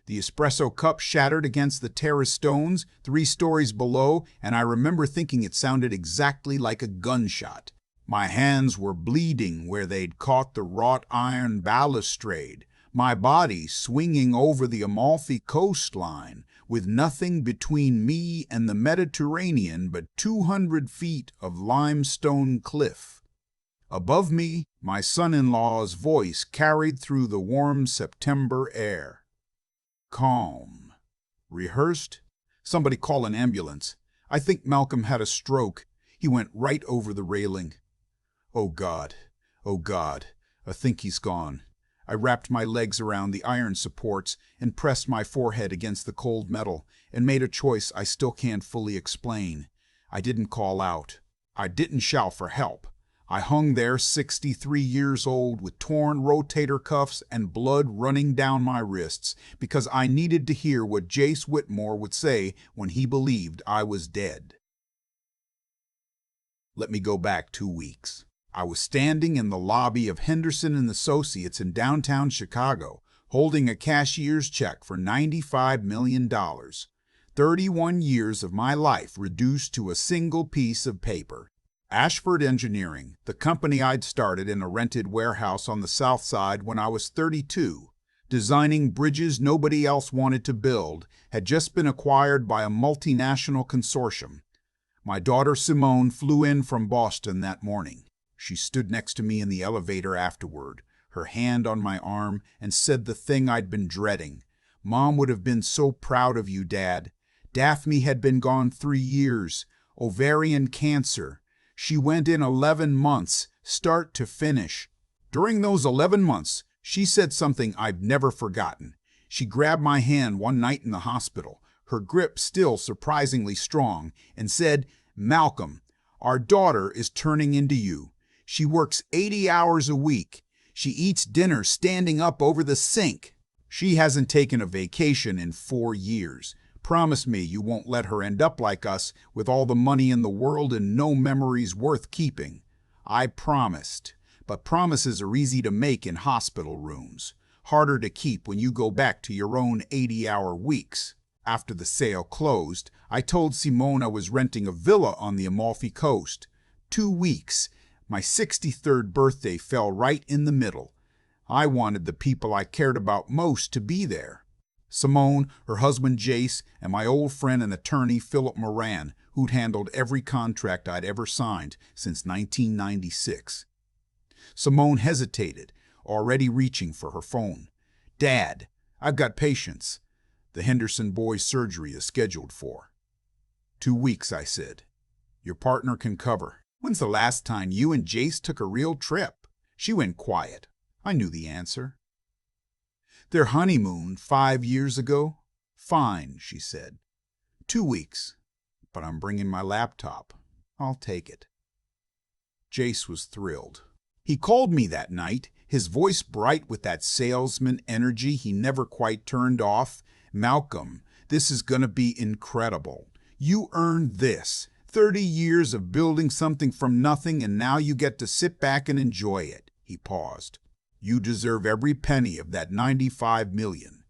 The espresso cup shattered against the terrace stones 3 stories below, and I remember thinking it sounded exactly like a gunshot. My hands were bleeding where they'd caught the wrought iron balustrade, my body swinging over the Amalfi coastline, with nothing between me and the Mediterranean but 200 feet of limestone cliff. Above me, my son-in-law's voice carried through the warm September air. Calm. Rehearsed? Somebody call an ambulance. I think Malcolm had a stroke. He went right over the railing. Oh God, I think he's gone. I wrapped my legs around the iron supports and pressed my forehead against the cold metal and made a choice I still can't fully explain. I didn't call out. I didn't shout for help. I hung there 63 years old with torn rotator cuffs and blood running down my wrists because I needed to hear what Jace Whitmore would say when he believed I was dead. Let me go back 2 weeks. I was standing in the lobby of Henderson and Associates in downtown Chicago, holding a cashier's check for $95 million. 31 years of my life reduced to a single piece of paper. Ashford Engineering, the company I'd started in a rented warehouse on the South Side when I was 32, designing bridges nobody else wanted to build, had just been acquired by a multinational consortium. My daughter Simone flew in from Boston that morning. She stood next to me in the elevator afterward, her hand on my arm, and said the thing I'd been dreading. Mom would have been so proud of you, Dad. Daphne had been gone 3 years. Ovarian cancer. She went in 11 months, start to finish. During those 11 months, she said something I've never forgotten. She grabbed my hand one night in the hospital, her grip still surprisingly strong, and said, "Malcolm, our daughter is turning into you. She works 80 hours a week. She eats dinner standing up over the sink. She hasn't taken a vacation in 4 years. Promise me you won't let her end up like us with all the money in the world and no memories worth keeping." I promised. But promises are easy to make in hospital rooms. Harder to keep when you go back to your own 80-hour weeks. After the sale closed, I told Simone I was renting a villa on the Amalfi coast. 2 weeks. My 63rd birthday fell right in the middle. I wanted the people I cared about most to be there. Simone, her husband Jace, and my old friend and attorney Philip Moran, who'd handled every contract I'd ever signed since 1996. Simone hesitated, already reaching for her phone. "Dad, I've got patients. The Henderson boys' surgery is scheduled for." 2 weeks, I said. Your partner can cover. When's the last time you and Jace took a real trip? She went quiet. I knew the answer. Their honeymoon 5 years ago? Fine, she said. 2 weeks. But I'm bringing my laptop. I'll take it. Jace was thrilled. He called me that night, his voice bright with that salesman energy he never quite turned off. "Malcolm, this is gonna be incredible. You earned this. 30 years of building something from nothing, and now you get to sit back and enjoy it." He paused. "You deserve every penny of that $95 million.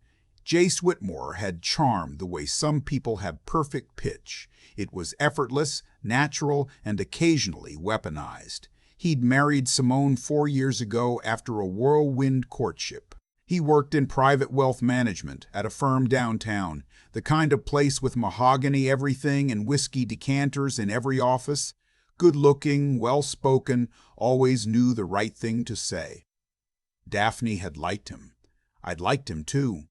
Jace Whitmore had charm the way some people have perfect pitch. It was effortless, natural, and occasionally weaponized. He'd married Simone 4 years ago after a whirlwind courtship. He worked in private wealth management at a firm downtown, the kind of place with mahogany everything and whiskey decanters in every office. Good-looking, well-spoken, always knew the right thing to say. Daphne had liked him. I'd liked him too.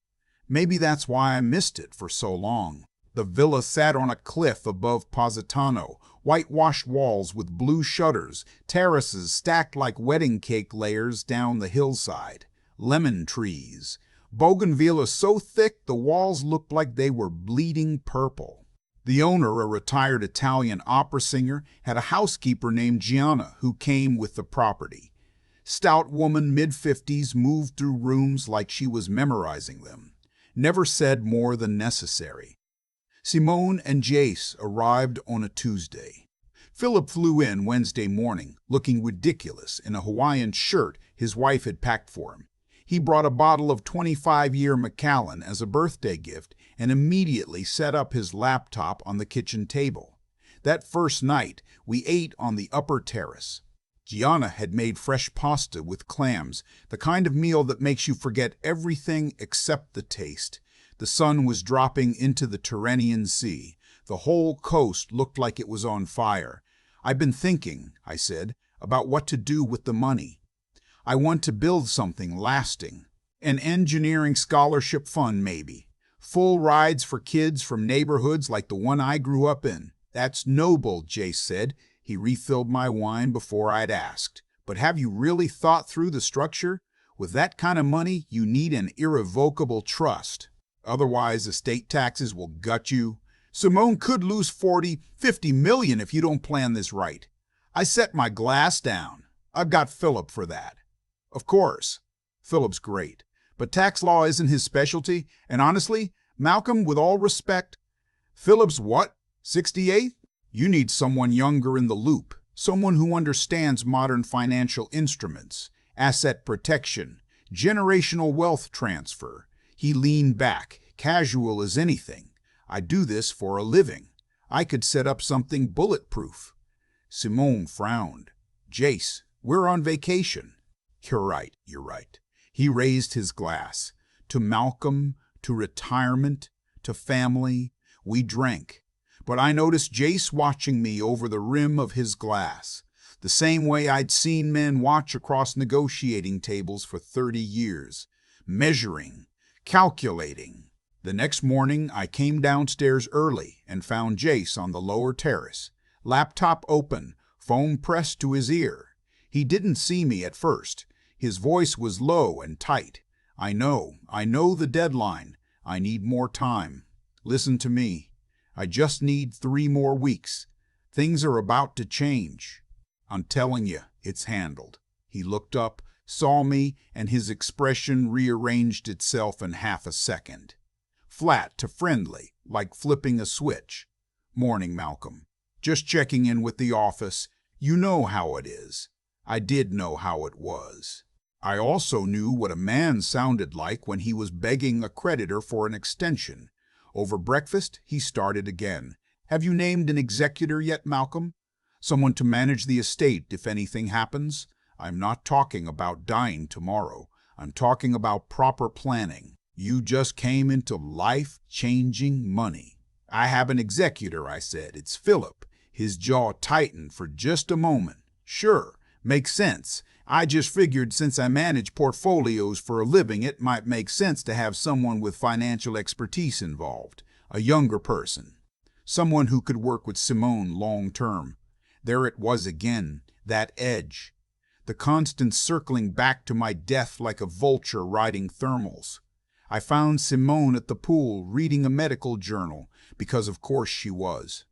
Maybe that's why I missed it for so long. The villa sat on a cliff above Positano, whitewashed walls with blue shutters, terraces stacked like wedding cake layers down the hillside, lemon trees, bougainvillea so thick the walls looked like they were bleeding purple. The owner, a retired Italian opera singer, had a housekeeper named Gianna who came with the property. Stout woman, mid-50s, moved through rooms like she was memorizing them. Never said more than necessary. Simone and Jace arrived on a Tuesday. Philip flew in Wednesday morning, looking ridiculous in a Hawaiian shirt his wife had packed for him. He brought a bottle of 25-year Macallan as a birthday gift and immediately set up his laptop on the kitchen table. That first night, we ate on the upper terrace. Gianna had made fresh pasta with clams, the kind of meal that makes you forget everything except the taste. The sun was dropping into the Tyrrhenian Sea. The whole coast looked like it was on fire. "I've been thinking," I said, "about what to do with the money. I want to build something lasting. An engineering scholarship fund, maybe. Full rides for kids from neighborhoods like the one I grew up in." "That's noble," Jace said. He refilled my wine before I'd asked. "But have you really thought through the structure? With that kind of money, you need an irrevocable trust. Otherwise, estate taxes will gut you. Simone could lose 40, 50 million if you don't plan this right." I set my glass down. "I've got Philip for that." "Of course. Philip's great. But tax law isn't his specialty, and honestly, Malcolm, with all respect..." "Philip's what? 68? You need someone younger in the loop, someone who understands modern financial instruments, asset protection, generational wealth transfer." He leaned back, casual as anything. "I do this for a living. I could set up something bulletproof." Simone frowned. "Jace, we're on vacation." You're right. He raised his glass. "To Malcolm, to retirement, to family." We drank. But I noticed Jace watching me over the rim of his glass, the same way I'd seen men watch across negotiating tables for 30 years, measuring, calculating. The next morning, I came downstairs early and found Jace on the lower terrace, laptop open, phone pressed to his ear. He didn't see me at first. His voice was low and tight. I know the deadline. I need more time. Listen to me. I just need 3 more weeks. Things are about to change. I'm telling you, it's handled." He looked up, saw me, and his expression rearranged itself in half a second. Flat to friendly, like flipping a switch. "Morning, Malcolm. Just checking in with the office. You know how it is." I did know how it was. I also knew what a man sounded like when he was begging a creditor for an extension. Over breakfast, he started again. "Have you named an executor yet, Malcolm? Someone to manage the estate if anything happens? I'm not talking about dying tomorrow. I'm talking about proper planning. You just came into life-changing money." "I have an executor," I said. "It's Philip." His jaw tightened for just a moment. "Sure, makes sense. I just figured since I manage portfolios for a living, it might make sense to have someone with financial expertise involved. A younger person. Someone who could work with Simone long term." There it was again, that edge. The constant circling back to my death like a vulture riding thermals. I found Simone at the pool reading a medical journal, because of course she was.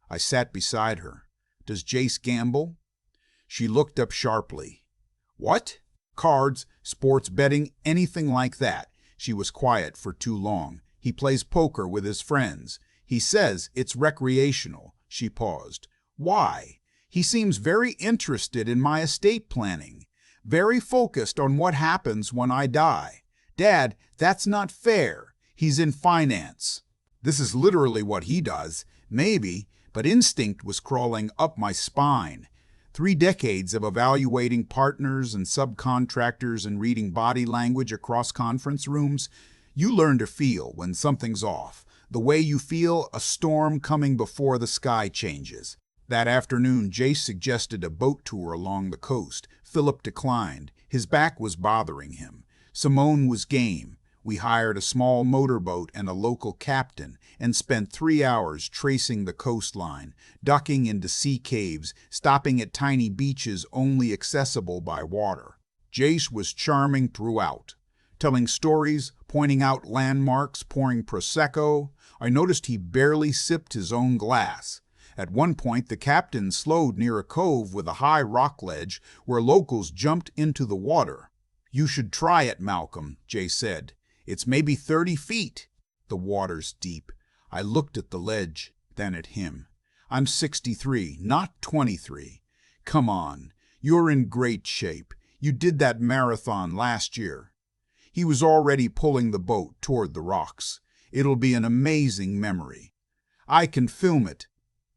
I sat beside her. "Does Jace gamble?" She looked up sharply. "What?" "Cards, sports betting, anything like that." She was quiet for too long. "He plays poker with his friends. He says it's recreational." She paused. "Why?" "He seems very interested in my estate planning. Very focused on what happens when I die." "Dad, that's not fair. He's in finance." "This is literally what he does." Maybe, but instinct was crawling up my spine. 3 decades of evaluating partners and subcontractors and reading body language across conference rooms. You learn to feel when something's off, the way you feel a storm coming before the sky changes. That afternoon, Jace suggested a boat tour along the coast. Philip declined. His back was bothering him. Simone was game. We hired a small motorboat and a local captain and spent 3 hours tracing the coastline, ducking into sea caves, stopping at tiny beaches only accessible by water. Jace was charming throughout, telling stories, pointing out landmarks, pouring Prosecco. I noticed he barely sipped his own glass. At one point, the captain slowed near a cove with a high rock ledge where locals jumped into the water. "You should try it, Malcolm," Jace said. "It's maybe 30 feet. The water's deep." I looked at the ledge, then at him. "I'm 63, not 23. Come on, you're in great shape. You did that marathon last year." He was already pulling the boat toward the rocks. It'll be an amazing memory. I can film it.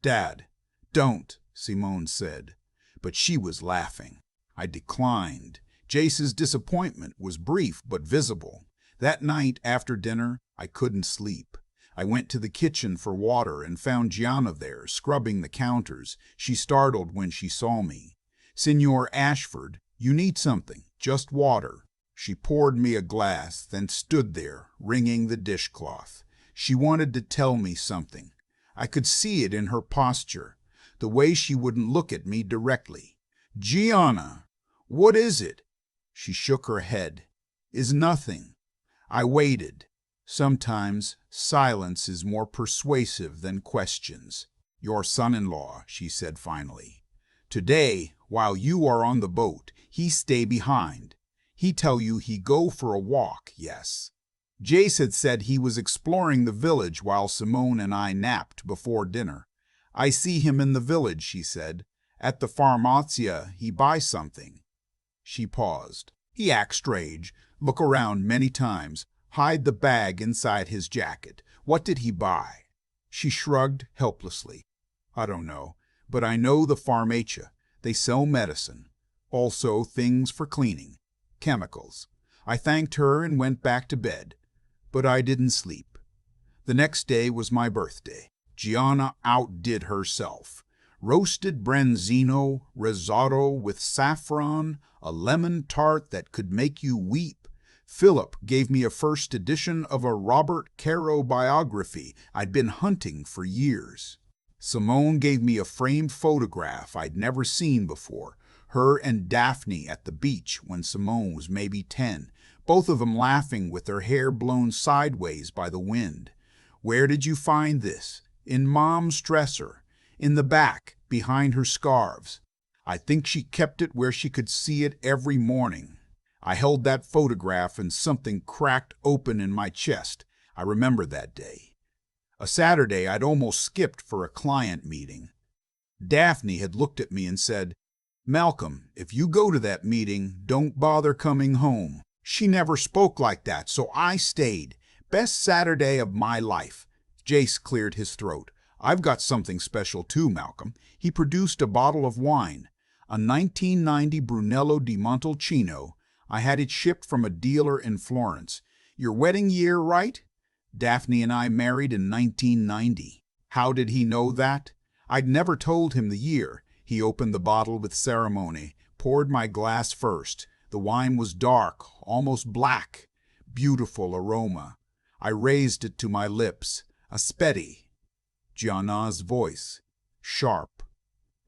Dad, don't, Simone said. But she was laughing. I declined. Jace's disappointment was brief but visible. That night after dinner, I couldn't sleep. I went to the kitchen for water and found Gianna there, scrubbing the counters. She startled when she saw me. "Signor Ashford, you need something, just water." She poured me a glass, then stood there, wringing the dishcloth. She wanted to tell me something. I could see it in her posture, the way she wouldn't look at me directly. "Gianna, what is it?" She shook her head. "Is nothing." I waited. Sometimes silence is more persuasive than questions. "Your son-in-law," she said finally. "Today, while you are on the boat, he stay behind. He tell you he go for a walk, yes." Jace had said he was exploring the village while Simone and I napped before dinner. "I see him in the village," she said. "At the farmacia he buy something." She paused. "He act strange, look around many times, hide the bag inside his jacket. What did he buy?" She shrugged helplessly. "I don't know, but I know the farmacia. They sell medicine. Also things for cleaning. Chemicals." I thanked her and went back to bed. But I didn't sleep. The next day was my birthday. Gianna outdid herself. Roasted branzino, risotto with saffron, a lemon tart that could make you weep. Philip gave me a first edition of a Robert Caro biography I'd been hunting for years. Simone gave me a framed photograph I'd never seen before, her and Daphne at the beach when Simone was maybe 10, both of them laughing with their hair blown sideways by the wind. "Where did you find this?" "In Mom's dresser, in the back, behind her scarves. I think she kept it where she could see it every morning." I held that photograph and something cracked open in my chest. I remember that day. A Saturday I'd almost skipped for a client meeting. Daphne had looked at me and said, "Malcolm, if you go to that meeting, don't bother coming home." She never spoke like that, so I stayed. Best Saturday of my life. Jace cleared his throat. "I've got something special too, Malcolm." He produced a bottle of wine, a 1990 Brunello di Montalcino. I had it shipped from a dealer in Florence. "Your wedding year, right?" Daphne and I married in 1990. How did he know that? I'd never told him the year. He opened the bottle with ceremony, poured my glass first. The wine was dark, almost black. Beautiful aroma. I raised it to my lips. "Aspetti." Gianna's voice, sharp.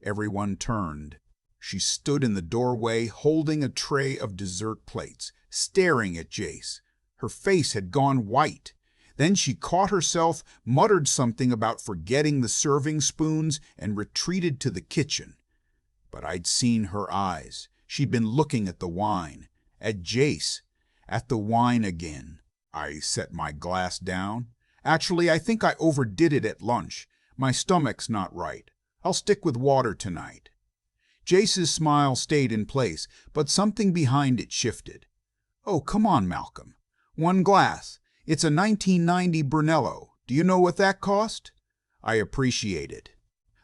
Everyone turned. She stood in the doorway, holding a tray of dessert plates, staring at Jace. Her face had gone white. Then she caught herself, muttered something about forgetting the serving spoons, and retreated to the kitchen. But I'd seen her eyes. She'd been looking at the wine, at Jace, at the wine again. I set my glass down. "Actually, I think I overdid it at lunch. My stomach's not right. I'll stick with water tonight." Jace's smile stayed in place, but something behind it shifted. "Oh, come on, Malcolm. One glass. It's a 1990 Brunello. Do you know what that cost?" "I appreciate it.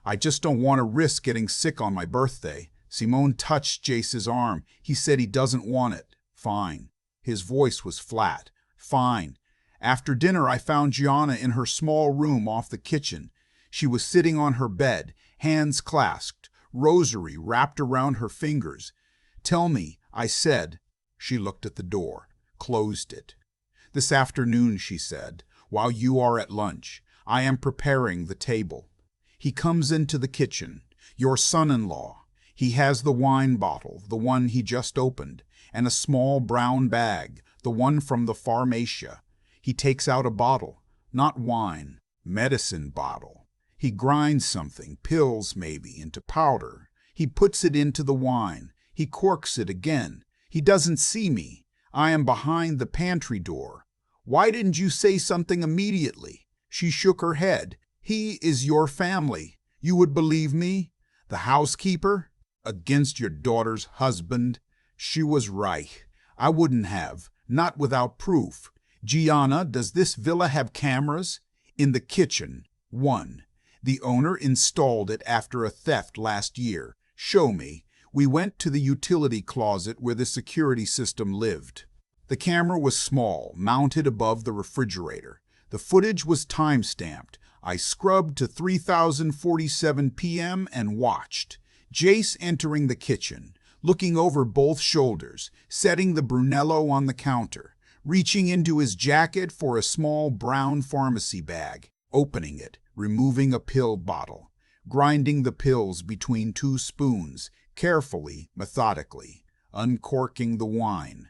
I just don't want to risk getting sick on my birthday." Simone touched Jace's arm. "He said he doesn't want it." "Fine." His voice was flat. "Fine." After dinner, I found Gianna in her small room off the kitchen. She was sitting on her bed, hands clasped, rosary wrapped around her fingers. "Tell me," I said. She looked at the door, closed it. "This afternoon," she said, "while you are at lunch, I am preparing the table. He comes into the kitchen, your son-in-law. He has the wine bottle, the one he just opened, and a small brown bag, the one from the farmacia. He takes out a bottle, not wine, medicine bottle. He grinds something, pills maybe, into powder. He puts it into the wine. He corks it again. He doesn't see me. I am behind the pantry door. Why didn't you say something immediately?" She shook her head. "He is your family. You would believe me? The housekeeper? Against your daughter's husband?" She was right. I wouldn't have. Not without proof. Gianna, does this villa have cameras? In the kitchen. 1. The owner installed it after a theft last year. Show me. We went to the utility closet where the security system lived. The camera was small, mounted above the refrigerator. The footage was time-stamped. I scrubbed to 3047 p.m. and watched. Jace entering the kitchen, looking over both shoulders, setting the Brunello on the counter, reaching into his jacket for a small brown pharmacy bag, opening it, removing a pill bottle, grinding the pills between 2 spoons, carefully, methodically, uncorking the wine,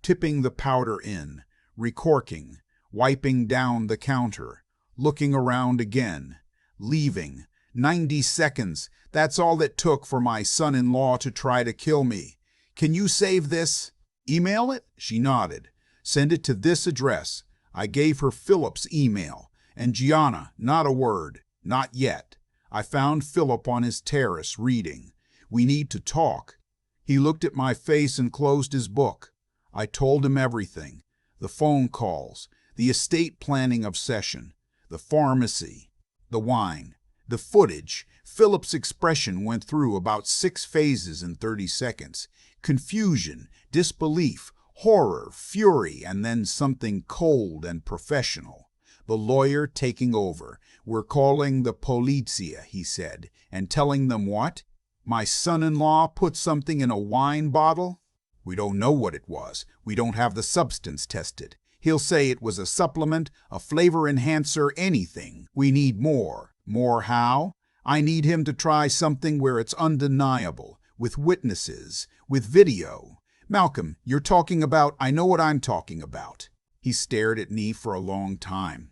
tipping the powder in, recorking, wiping down the counter, looking around again, leaving. 90 seconds, that's all it took for my son-in-law to try to kill me. Can you save this? Email it? She nodded. Send it to this address. I gave her Philip's email. And Gianna, not a word. Not yet. I found Philip on his terrace reading. We need to talk. He looked at my face and closed his book. I told him everything. The phone calls, the estate planning obsession, the pharmacy, the wine, the footage. Philip's expression went through about 6 phases in 30 seconds. Confusion, disbelief, horror, fury, and then something cold and professional. The lawyer taking over. We're calling the polizia, he said, and telling them what? My son-in-law put something in a wine bottle? We don't know what it was. We don't have the substance tested. He'll say it was a supplement, a flavor enhancer, anything. We need more. More how? I need him to try something where it's undeniable, with witnesses, with video. Malcolm, you're talking about, I know what I'm talking about. He stared at me for a long time.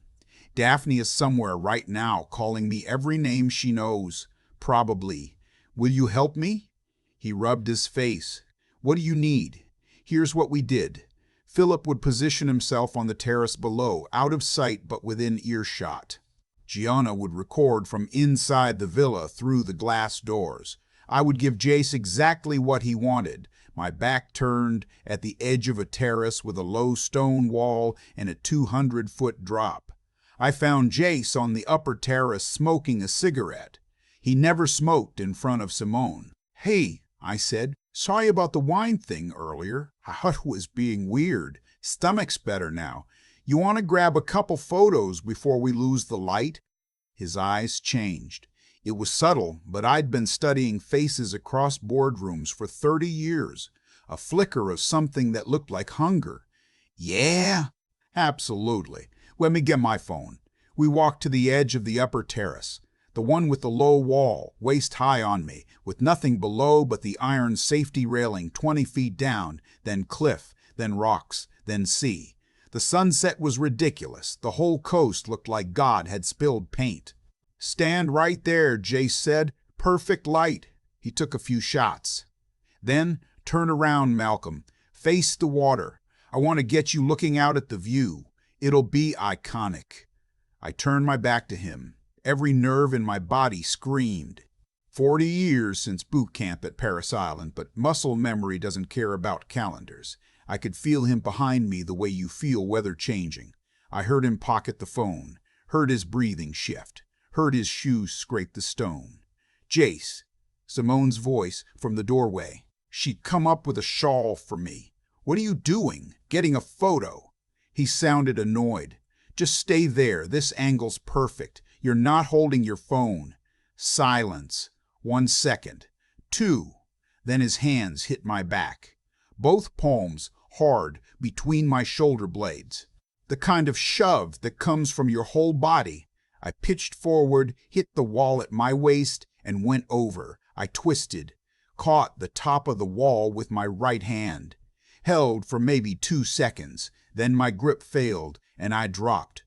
Daphne is somewhere right now calling me every name she knows. Probably. Will you help me? He rubbed his face. What do you need? Here's what we did. Philip would position himself on the terrace below, out of sight but within earshot. Gianna would record from inside the villa through the glass doors. I would give Jace exactly what he wanted, my back turned, at the edge of a terrace with a low stone wall and a 200-foot drop. I found Jace on the upper terrace smoking a cigarette. He never smoked in front of Simone. Hey, I said, sorry about the wine thing earlier. I thought it was being weird. Stomach's better now. You want to grab a couple photos before we lose the light? His eyes changed. It was subtle, but I'd been studying faces across boardrooms for 30 years. A flicker of something that looked like hunger. Yeah? Absolutely. Let me get my phone. We walked to the edge of the upper terrace, the one with the low wall, waist high on me, with nothing below but the iron safety railing 20 feet down, then cliff, then rocks, then sea. The sunset was ridiculous. The whole coast looked like God had spilled paint. Stand right there, Jace said. Perfect light. He took a few shots. Then, turn around, Malcolm. Face the water. I want to get you looking out at the view. It'll be iconic. I turned my back to him. Every nerve in my body screamed. 40 years since boot camp at Paris Island, but muscle memory doesn't care about calendars. I could feel him behind me the way you feel weather changing. I heard him pocket the phone, heard his breathing shift, heard his shoes scrape the stone. Jace, Simone's voice from the doorway. She'd come up with a shawl for me. What are you doing? Getting a photo. He sounded annoyed. Just stay there. This angle's perfect. You're not holding your phone. Silence. 1 second. 2. Then his hands hit my back. Both palms hard between my shoulder blades. The kind of shove that comes from your whole body. I pitched forward, hit the wall at my waist, and went over. I twisted, caught the top of the wall with my right hand. Held for maybe 2 seconds. Then my grip failed, and I dropped.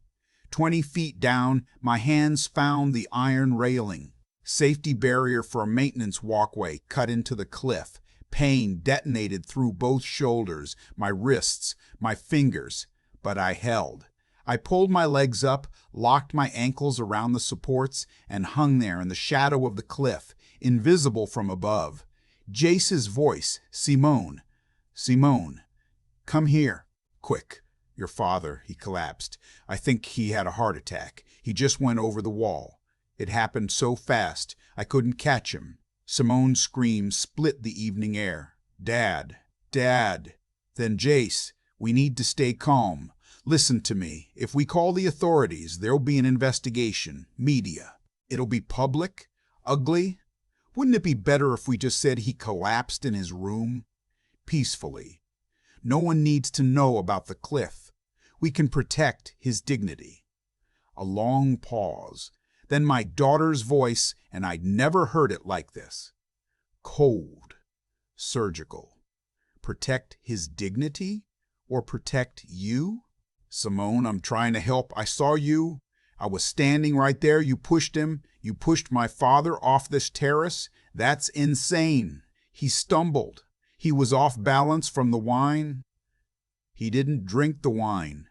20 feet down, my hands found the iron railing. Safety barrier for a maintenance walkway cut into the cliff. Pain detonated through both shoulders, my wrists, my fingers. But I held. I pulled my legs up, locked my ankles around the supports, and hung there in the shadow of the cliff, invisible from above. Jace's voice, Simone. Simone, come here. Quick, your father, he collapsed. I think he had a heart attack. He just went over the wall. It happened so fast, I couldn't catch him. Simone's scream split the evening air. Dad, Dad. Then Jace, we need to stay calm. Listen to me. If we call the authorities, there'll be an investigation. Media. It'll be public? Ugly? Wouldn't it be better if we just said he collapsed in his room? Peacefully. No one needs to know about the cliff. We can protect his dignity. A long pause. Then my daughter's voice, and I'd never heard it like this. Cold. Surgical. Protect his dignity? Or protect you? Simone, I'm trying to help. I saw you. I was standing right there. You pushed him. You pushed my father off this terrace. That's insane. He stumbled. He was off balance from the wine. He didn't drink the wine.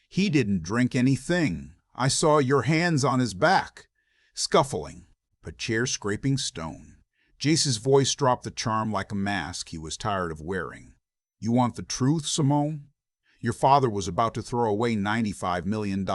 He didn't drink anything. I saw your hands on his back. Scuffling. A chair scraping stone. Jace's voice dropped the charm like a mask he was tired of wearing. You want the truth, Simone? Your father was about to throw away $95 million,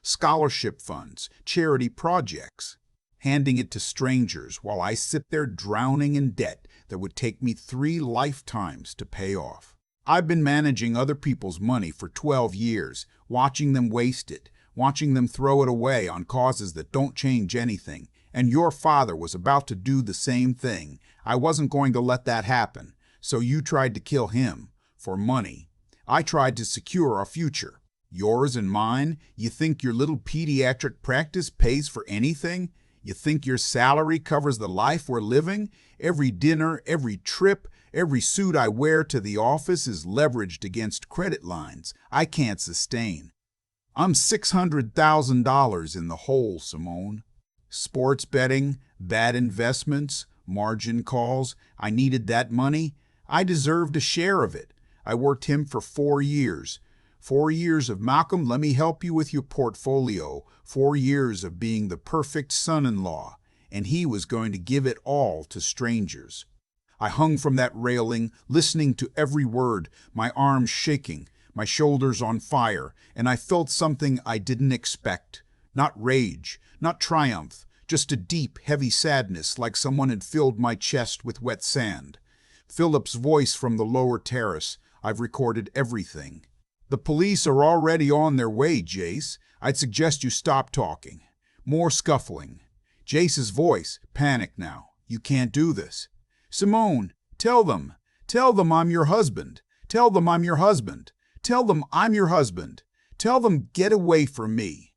scholarship funds, charity projects, handing it to strangers while I sit there drowning in debt that would take me 3 lifetimes to pay off. I've been managing other people's money for 12 years, watching them waste it, watching them throw it away on causes that don't change anything, and your father was about to do the same thing. I wasn't going to let that happen, so you tried to kill him for money. I tried to secure our future. Yours and mine. You think your little pediatric practice pays for anything? You think your salary covers the life we're living? Every dinner, every trip, every suit I wear to the office is leveraged against credit lines I can't sustain. I'm $600,000 in the hole, Simone. Sports betting, bad investments, margin calls. I needed that money. I deserved a share of it. I worked him for 4 years. 4 years of, Malcolm, let me help you with your portfolio. 4 years of being the perfect son-in-law. And he was going to give it all to strangers. I hung from that railing, listening to every word, my arms shaking, my shoulders on fire, and I felt something I didn't expect. Not rage, not triumph, just a deep, heavy sadness like someone had filled my chest with wet sand. Philip's voice from the lower terrace. I've recorded everything. The police are already on their way, Jace. I'd suggest you stop talking. More scuffling. Jace's voice. Panic now. You can't do this. Simone, tell them. Tell them I'm your husband. Tell them I'm your husband. Tell them I'm your husband. Tell them get away from me.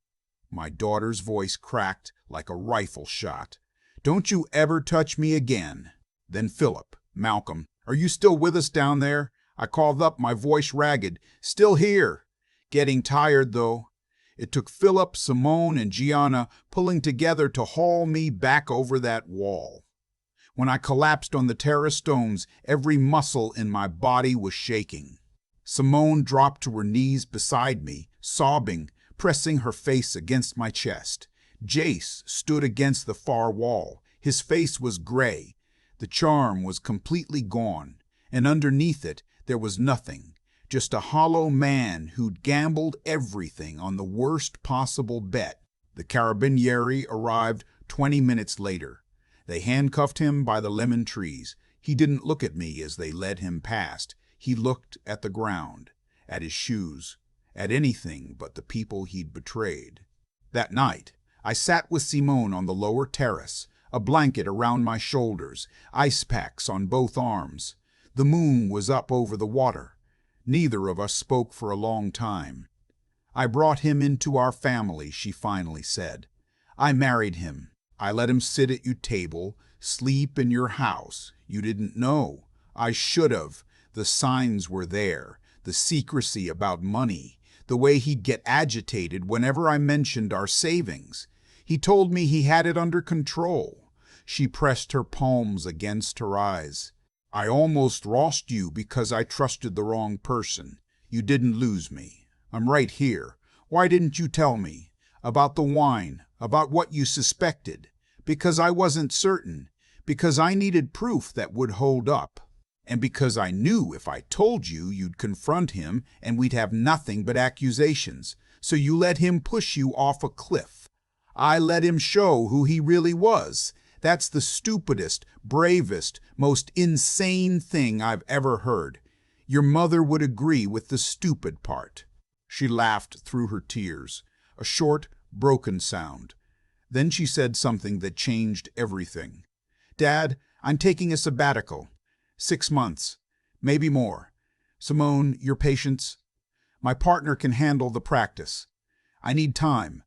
My daughter's voice cracked like a rifle shot. Don't you ever touch me again. Then Philip. Malcolm, are you still with us down there? I called up, my voice ragged. Still here. Getting tired, though. It took Philip, Simone, and Gianna pulling together to haul me back over that wall. When I collapsed on the terrace stones, every muscle in my body was shaking. Simone dropped to her knees beside me, sobbing, pressing her face against my chest. Jace stood against the far wall. His face was gray. The charm was completely gone, and underneath it, there was nothing, just a hollow man who'd gambled everything on the worst possible bet. The carabinieri arrived 20 minutes later. They handcuffed him by the lemon trees. He didn't look at me as they led him past. He looked at the ground, at his shoes, at anything but the people he'd betrayed. That night, I sat with Simone on the lower terrace, a blanket around my shoulders, ice packs on both arms. The moon was up over the water. Neither of us spoke for a long time. I brought him into our family, she finally said. I married him. I let him sit at your table, sleep in your house. You didn't know. I should have. The signs were there. The secrecy about money. The way he'd get agitated whenever I mentioned our savings. He told me he had it under control. She pressed her palms against her eyes. I almost lost you because I trusted the wrong person. You didn't lose me. I'm right here. Why didn't you tell me? About the wine, about what you suspected. Because I wasn't certain. Because I needed proof that would hold up. And because I knew if I told you, you'd confront him and we'd have nothing but accusations. So you let him push you off a cliff. I let him show who he really was. That's the stupidest, bravest, most insane thing I've ever heard. Your mother would agree with the stupid part." She laughed through her tears, a short, broken sound. Then she said something that changed everything. "Dad, I'm taking a sabbatical. 6 months, maybe more. Simone, your patience? My partner can handle the practice. I need time.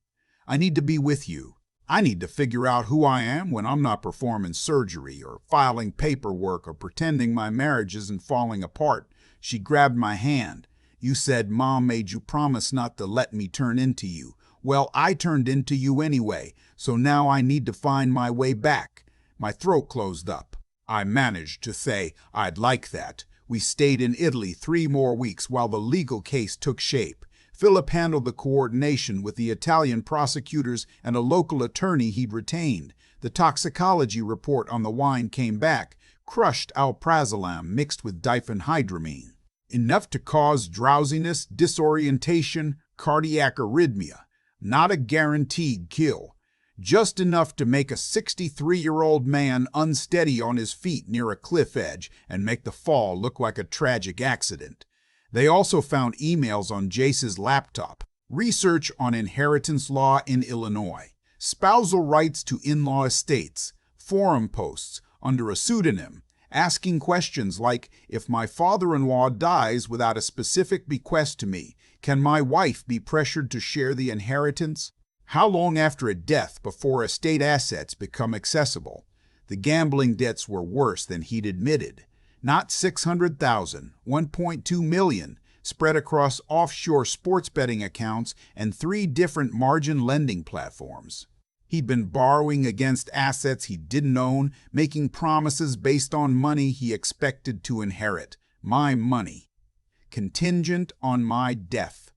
I need to be with you. I need to figure out who I am when I'm not performing surgery or filing paperwork or pretending my marriage isn't falling apart." She grabbed my hand. "You said Mom made you promise not to let me turn into you. Well, I turned into you anyway, so now I need to find my way back." My throat closed up. I managed to say, "I'd like that." We stayed in Italy 3 more weeks while the legal case took shape. Philip handled the coordination with the Italian prosecutors and a local attorney he'd retained. The toxicology report on the wine came back: crushed alprazolam mixed with diphenhydramine. Enough to cause drowsiness, disorientation, cardiac arrhythmia. Not a guaranteed kill. Just enough to make a 63-year-old man unsteady on his feet near a cliff edge and make the fall look like a tragic accident. They also found emails on Jace's laptop, research on inheritance law in Illinois, spousal rights to in-law estates, forum posts under a pseudonym, asking questions like, "If my father-in-law dies without a specific bequest to me, can my wife be pressured to share the inheritance? How long after a death before estate assets become accessible?" The gambling debts were worse than he'd admitted. Not 600,000, 1.2 million, spread across offshore sports betting accounts and 3 different margin lending platforms. He'd been borrowing against assets he didn't own, making promises based on money he expected to inherit. My money. Contingent on my death.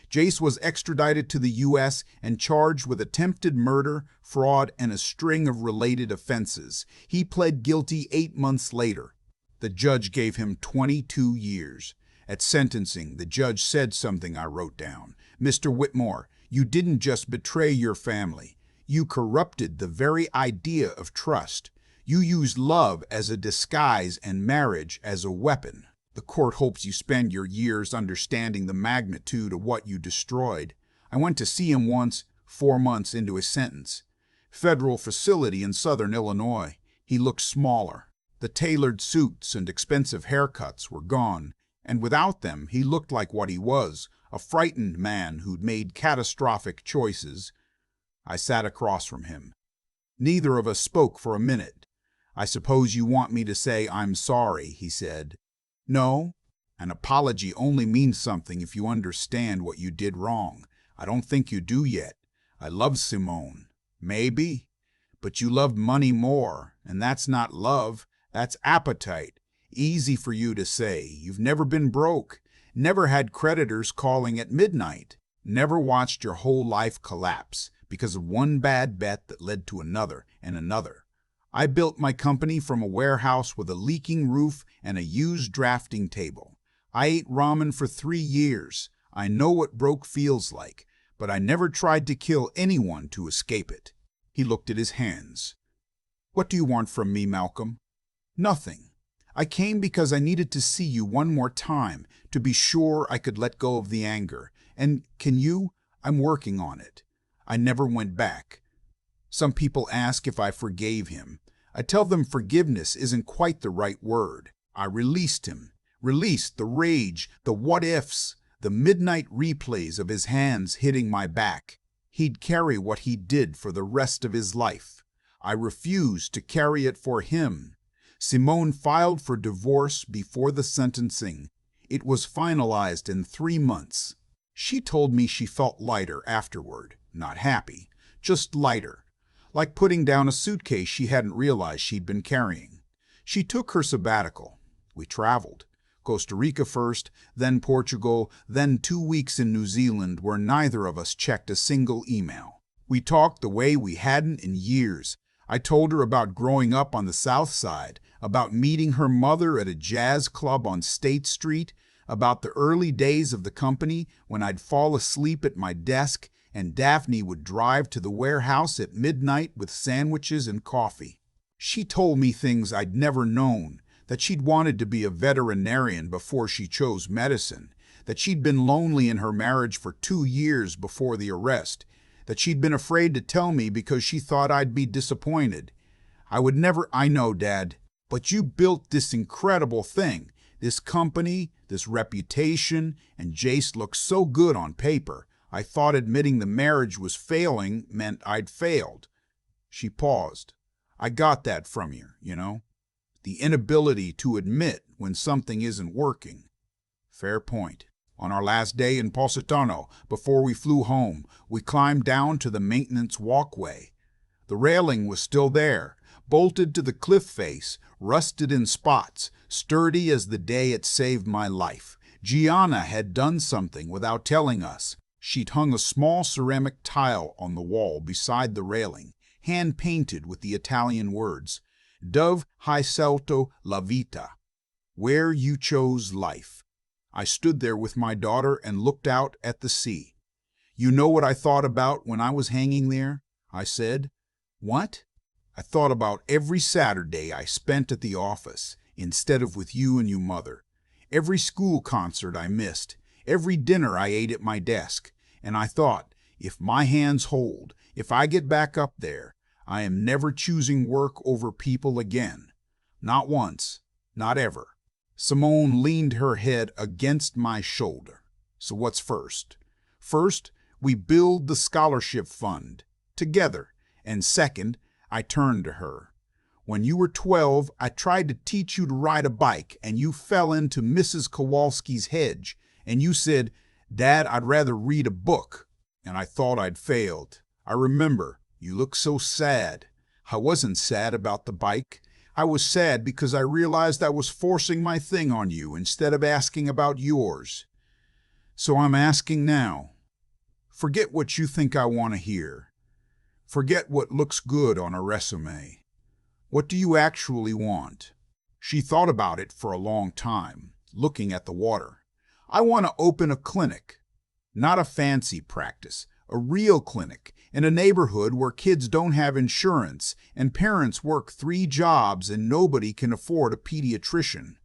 Jace was extradited to the U.S. and charged with attempted murder, fraud, and a string of related offenses. He pled guilty 8 months later. The judge gave him 22 years. At sentencing, the judge said something I wrote down. "Mr. Whitmore, you didn't just betray your family. You corrupted the very idea of trust. You used love as a disguise and marriage as a weapon. The court hopes you spend your years understanding the magnitude of what you destroyed." I went to see him once, 4 months into his sentence. Federal facility in southern Illinois. He looked smaller. The tailored suits and expensive haircuts were gone, and without them he looked like what he was, a frightened man who'd made catastrophic choices. I sat across from him. Neither of us spoke for a minute. "I suppose you want me to say I'm sorry," he said. "No, an apology only means something if you understand what you did wrong. I don't think you do yet. I love Simone. Maybe. But you loved money more, and that's not love. That's appetite. Easy for you to say. You've never been broke. Never had creditors calling at midnight. Never watched your whole life collapse because of one bad bet that led to another and another. I built my company from a warehouse with a leaking roof and a used drafting table. I ate ramen for 3 years. I know what broke feels like, but I never tried to kill anyone to escape it." He looked at his hands. "What do you want from me, Malcolm?" "Nothing. I came because I needed to see you one more time, to be sure I could let go of the anger. And can you? I'm working on it." I never went back. Some people ask if I forgave him. I tell them forgiveness isn't quite the right word. I released him. Released the rage, the what-ifs, the midnight replays of his hands hitting my back. He'd carry what he did for the rest of his life. I refused to carry it for him. Simone filed for divorce before the sentencing. It was finalized in 3 months. She told me she felt lighter afterward. Not happy, just lighter. Like putting down a suitcase she hadn't realized she'd been carrying. She took her sabbatical. We traveled. Costa Rica first, then Portugal, then 2 weeks in New Zealand where neither of us checked a single email. We talked the way we hadn't in years. I told her about growing up on the South Side, about meeting her mother at a jazz club on State Street, about the early days of the company when I'd fall asleep at my desk and Daphne would drive to the warehouse at midnight with sandwiches and coffee. She told me things I'd never known, that she'd wanted to be a veterinarian before she chose medicine, that she'd been lonely in her marriage for 2 years before the arrest, that she'd been afraid to tell me because she thought I'd be disappointed. I know, Dad, but you built this incredible thing, this company, this reputation, and Jace looked so good on paper. I thought admitting the marriage was failing meant I'd failed. She paused. I got that from you, you know? The inability to admit when something isn't working. Fair point. On our last day in Positano, before we flew home, we climbed down to the maintenance walkway. The railing was still there, bolted to the cliff face, rusted in spots, sturdy as the day it saved my life. Gianna had done something without telling us. She'd hung a small ceramic tile on the wall beside the railing, hand-painted with the Italian words, Dove hai scelto la vita, where you chose life. I stood there with my daughter and looked out at the sea. You know what I thought about when I was hanging there? I said. What? I thought about every Saturday I spent at the office, instead of with you and your mother. Every school concert I missed, every dinner I ate at my desk. And I thought, if my hands hold, if I get back up there, I am never choosing work over people again. Not once, not ever. Simone leaned her head against my shoulder. So what's first? First, we build the scholarship fund, together. And second, I turned to her. When you were 12, I tried to teach you to ride a bike, and you fell into Mrs. Kowalski's hedge, and you said, Dad, I'd rather read a book. And I thought I'd failed. I remember, you looked so sad. I wasn't sad about the bike. I was sad because I realized I was forcing my thing on you instead of asking about yours. So I'm asking now. Forget what you think I want to hear. Forget what looks good on a resume. What do you actually want? She thought about it for a long time, looking at the water. I want to open a clinic. Not a fancy practice, a real clinic, in a neighborhood where kids don't have insurance and parents work 3 jobs and nobody can afford a pediatrician.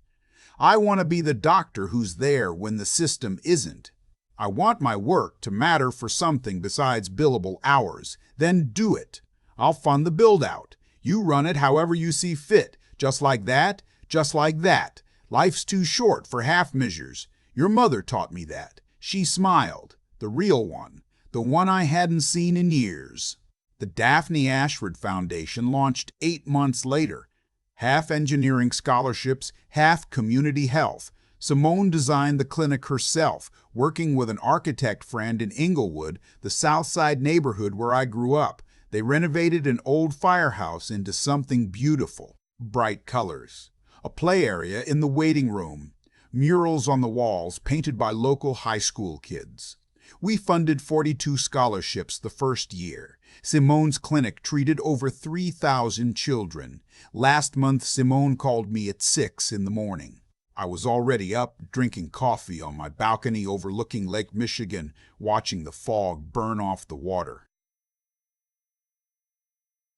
I want to be the doctor who's there when the system isn't. I want my work to matter for something besides billable hours. Then do it. I'll fund the build-out. You run it however you see fit. Just like that, just like that. Life's too short for half measures. Your mother taught me that. She smiled. The real one. The one I hadn't seen in years. The Daphne Ashford Foundation launched 8 months later. Half engineering scholarships, half community health. Simone designed the clinic herself, working with an architect friend in Inglewood, the South Side neighborhood where I grew up. They renovated an old firehouse into something beautiful. Bright colors. A play area in the waiting room. Murals on the walls painted by local high school kids. We funded 42 scholarships the first year. Simone's clinic treated over 3,000 children. Last month, Simone called me at 6 in the morning. I was already up, drinking coffee on my balcony overlooking Lake Michigan, watching the fog burn off the water.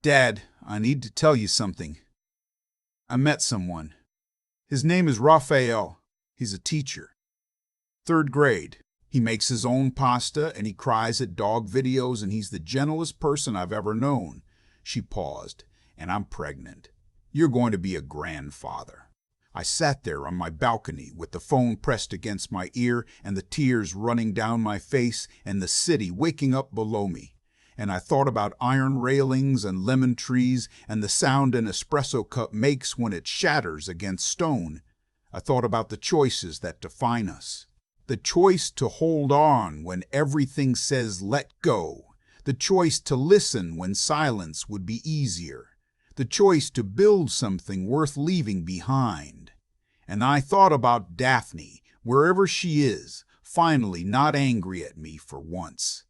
Dad, I need to tell you something. I met someone. His name is Raphael. He's a teacher. 3rd grade. He makes his own pasta and he cries at dog videos and he's the gentlest person I've ever known. She paused. And I'm pregnant. You're going to be a grandfather. I sat there on my balcony with the phone pressed against my ear and the tears running down my face and the city waking up below me. And I thought about iron railings and lemon trees and the sound an espresso cup makes when it shatters against stone. I thought about the choices that define us. The choice to hold on when everything says let go. The choice to listen when silence would be easier. The choice to build something worth leaving behind. And I thought about Daphne, wherever she is, finally not angry at me for once.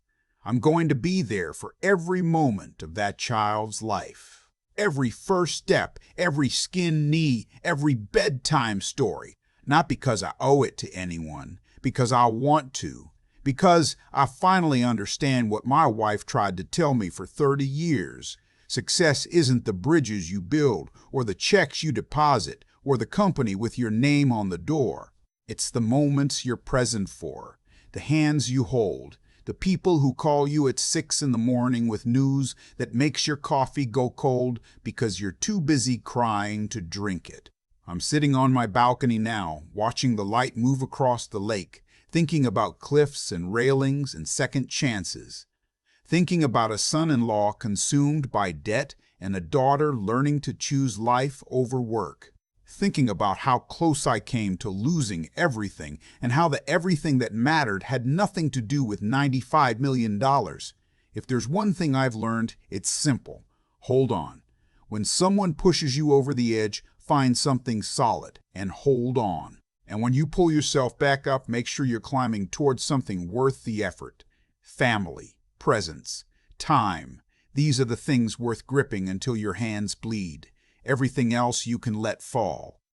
I'm going to be there for every moment of that child's life. Every first step, every skinned knee, every bedtime story. Not because I owe it to anyone, because I want to. Because I finally understand what my wife tried to tell me for 30 years. Success isn't the bridges you build, or the checks you deposit, or the company with your name on the door. It's the moments you're present for, the hands you hold, the people who call you at 6 in the morning with news that makes your coffee go cold because you're too busy crying to drink it. I'm sitting on my balcony now, watching the light move across the lake, thinking about cliffs and railings and second chances. Thinking about a son-in-law consumed by debt and a daughter learning to choose life over work. Thinking about how close I came to losing everything and how the everything that mattered had nothing to do with $95 million. If there's one thing I've learned, it's simple. Hold on. When someone pushes you over the edge, find something solid and hold on. And when you pull yourself back up, make sure you're climbing towards something worth the effort. Family, presence, time. These are the things worth gripping until your hands bleed. Everything else you can let fall.